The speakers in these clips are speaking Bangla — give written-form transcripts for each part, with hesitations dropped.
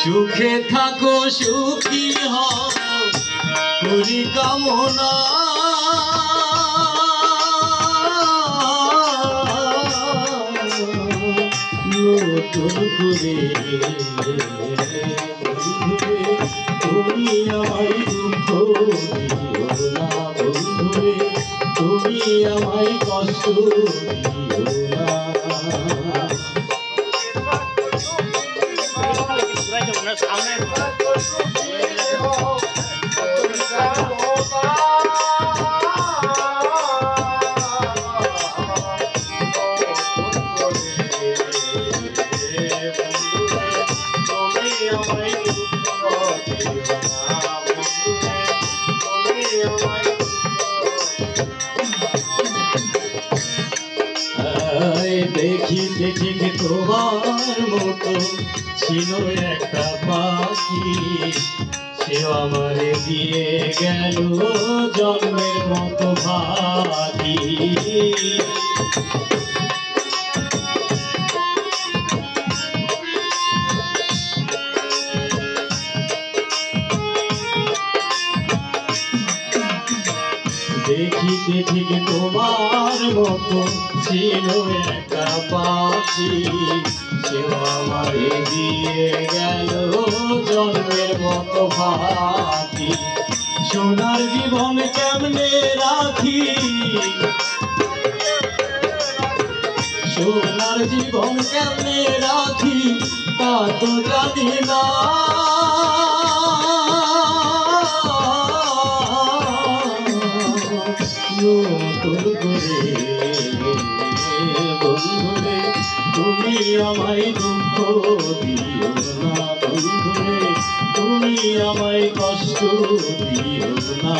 সুখে থাকো সুখী হও করি কামনা নতুন করে তুমি আমায় দুঃখ দিও না বন্ধুরে তুমি আমায় কষ্ট দিও না দেখিতে ঠিক তোমার মতো ছিল একটা পাখি সে আমারে দিয়ে গেল জন্মের মতো ভাগি দেখিতে ঠিক তোমার মতো ছিল একটা পাখি সে আমারে দিয়ে গেল জন্মের মতো ভাগি সোনার জীবন কেমনে রাখি সোনার জীবন কেমনে রাখি তা তো জানি না নতুন করে বন্ধুরে তুমি আমায় দুঃখ দিও না বন্ধুরে তুমি আমায় কষ্ট দিও না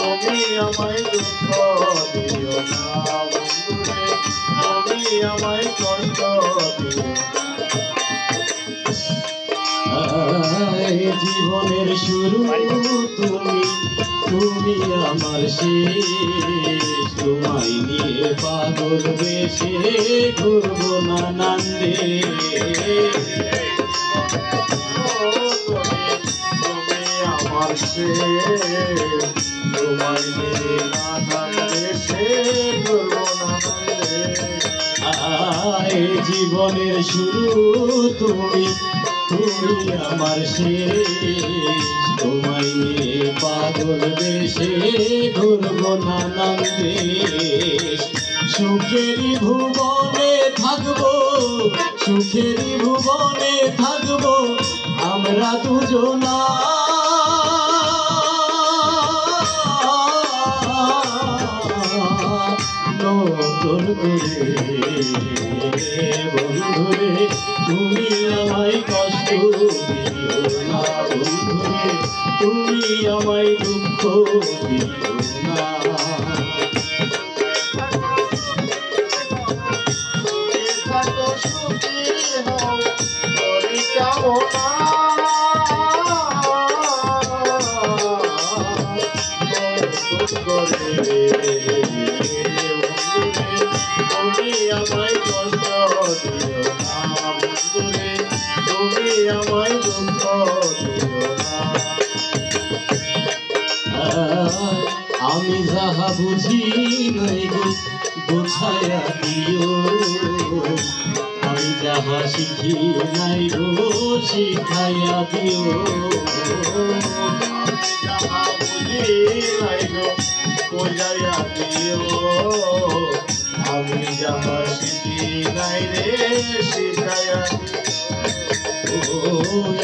তুমি আমায় দুঃখ দিও না বন্ধুরে তুমি আমায় কষ্ট দিও জীবনের শুরু তুমি তুমি আমার শেষ তোমায় নিয়ে পাগল বেশে ঘুরবো না নান্দে তুমি আমার শেষ তোমায় নিয়ে নান্দে ঘুরবো না নান্দে জীবনের শুরু তুমি তুমি আমার শেষ তোমায় নিয়ে পাগল বেশে ঘুরবো নানান দেশ সুখেরই ভুবনে থাকবো সুখেরই ভুবনে থাকবো আমরা দুজনা নতুন করে বন্ধুরে তুমি আমায় কষ্ট দিও না বন্ধুরে তুমি আমায় দুঃখ দিও না সুখী হও করি কামনা তুমি আমায় কষ্ট দিও না বন্ধুরে তুমি আমায় দুঃখ দিও না আমি যাহা বুঝি নাই গো বোঝায়া দিও আমি যাহা শিখি নাই গো শিখাইয়া দিও যাহা বুঝি নাই গো বোঝাইয়া দিও আমি যাহা শিখি নাই রে শিখাইয়া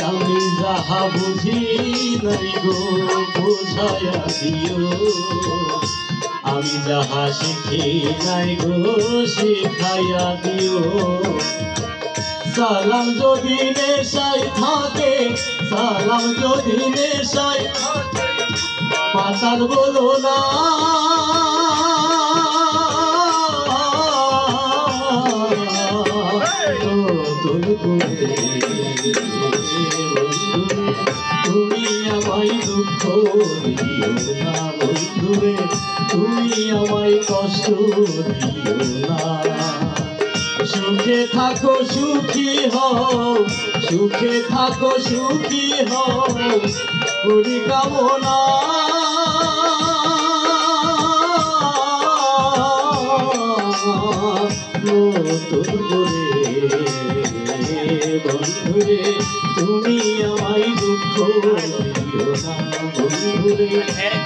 আমি যাহা বুঝি নাই গো বোঝাইয়া দিও আমি যাহা শিখি নাই গো শিখাইয়া দিও সালাম যদি নেশায় থাকে সালাম যদি নেশায় পাতাল বলো না করে বন্ধুরে তুমি আমায় দুঃখ দিও না বন্ধুরে তুমি আমায় কষ্ট দিও না সুখে থাকো সুখী হও সুখে থাকো সুখী হও করি কামনা নতুন করে বন্ধুরে তুমি আমায় দুঃখ দিও না বন্ধুরে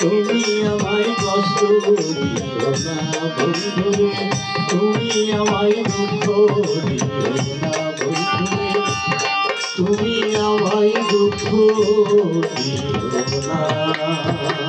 তুমি আমায় কষ্ট দিও না বন্ধুরে তুমি আমায় দুঃখ দিও না বন্ধুরে তুমি আমায় দুঃখ দিও না